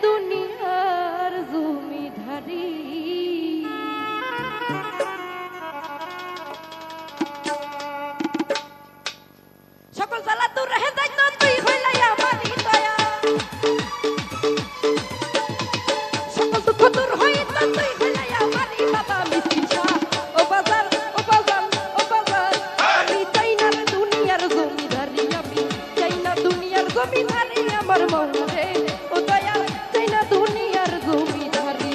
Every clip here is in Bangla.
দুনিয়ার জমিদারি সকল জ্বালা দূর রেহে যাইত তুই হইলাই আমারই দয়া সকল দুঃখ দূর হইত তুই হইলাই আমারই বাবা মিষ্টির শাহ ও বাজার ও বাজার ও বাজার আমি চাই না রে দুনিয়ার জমিদারি আমি চাই না দুনিয়ার জমিদারি আমার মৌলা রে ও দয়া চাই না দুনিয়ার জমিদারি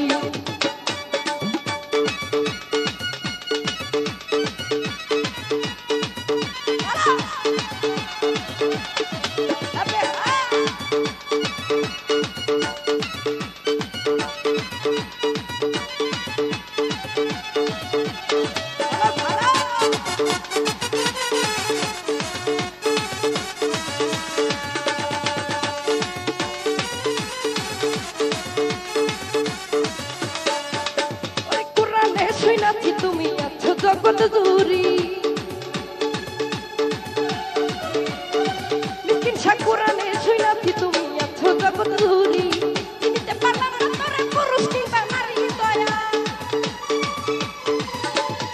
তুমি আছো জগৎ জুড়ি মিসকিন শাহ কোরআনে শুনাছি তুমি আছো জগৎ জুড়ি চিনিতে পারলাম না তোরে পুরুষ কিংবা নারী দয়া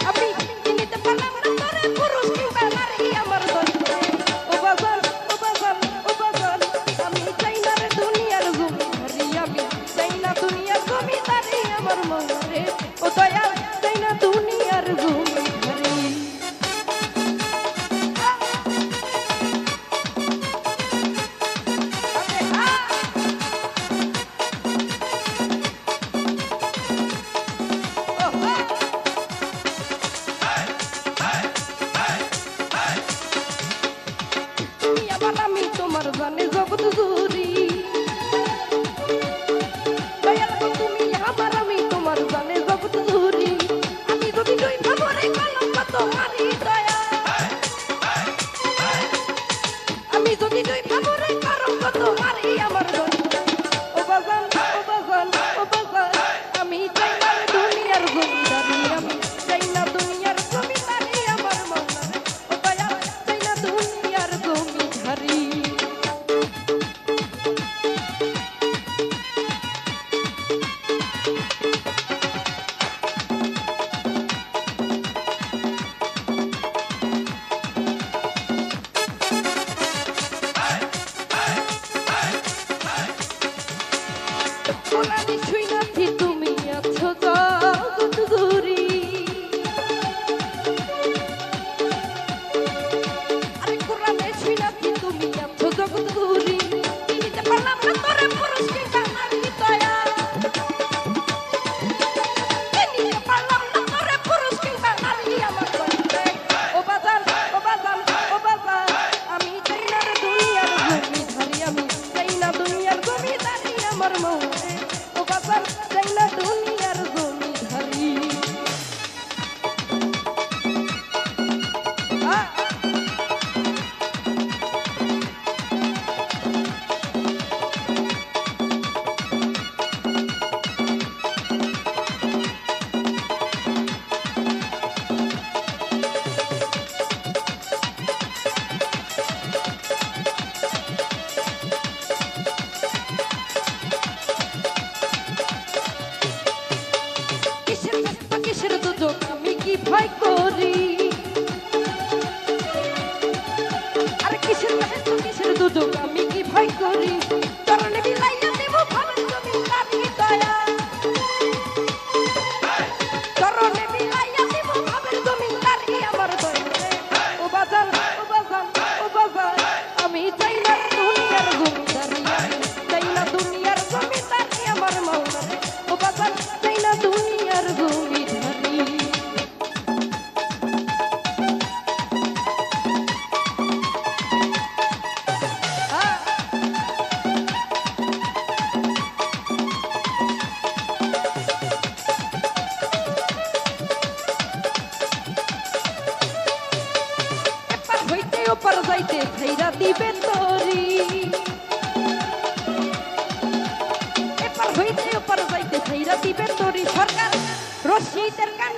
আমি চিনিতে পারলাম না তোরে পুরুষ কিংবা নারী আমার দয়া ও বাজার ও বাজার ও বাজার আমি চাই না রে দুনিয়ার জমিদারি আমি চাই না দুনিয়ার জমিদারি আমার মৌলা রে ও দয়া চাই না দুনিয়ার জমিদারি তুমি আবার আমি তোমার জানে জগৎ জুড়ি দয়াল গো তুমি আমার আমি তোমার জানে জগৎ জুড়ি আমি যদি দুই ভাবরে কলঙ্ক তোমারই দয়া আমি যদি দুই ভাবরে কলঙ্ক তোমারই আমার দয়া ও বাজান ও বাজান ও বাজান আমি চাই না দুনিয়ার জমিদারি আমি চাই না দুনিয়ার জমিদারি আমার মৌলা রে ও দয়া চাই না দুনিয়ার জমিদারি কোরআনে শুনাছি তুমি আছো জগৎ জুড়ি আরে কোরআনে শুনাছি তুমি আছো জগৎ জুড়ি চিনিতে পারলাম না তোরে পুরুষ কিংবা নারী দয়া চিনিতে পারলাম না তোরে পুরুষ কিংবা নারী আমার দয়া ও বাজার ও বাজার ও বাজার আমি চাই না রে দুনিয়ার জমিদারি আমি চাই না দুনিয়ার জমিদারি আমার মৌলা রে ও বাজার চাই না দুনিয়ার জমিদারি কিসের কষ্ট কিসের দুজক আমি কি ভয় করি আরে কিসের কষ্ট কিসের দুজক আমি কি ভয় করি চরণে বিলাইয়া দেব ভাবের জমিদারি দয়া চরণে বিলাইয়া দেব ভাবের জমিদারি আমার দয়া ও বাজার ও বাজার ও বাজার আমি চাই না দুনিয়ার জমিদারি আমি চাই না দুনিয়ার জমিদারি আমার মৌলা রে ও বাজার চাই না দুনিয়ার জমিদারি এপার হইতে ওপার যাইতে ছাইরা দিবে তরি এপার হইতে ওপার যাইতে ছাইরা দিবে তরি সরকার রশিদের কান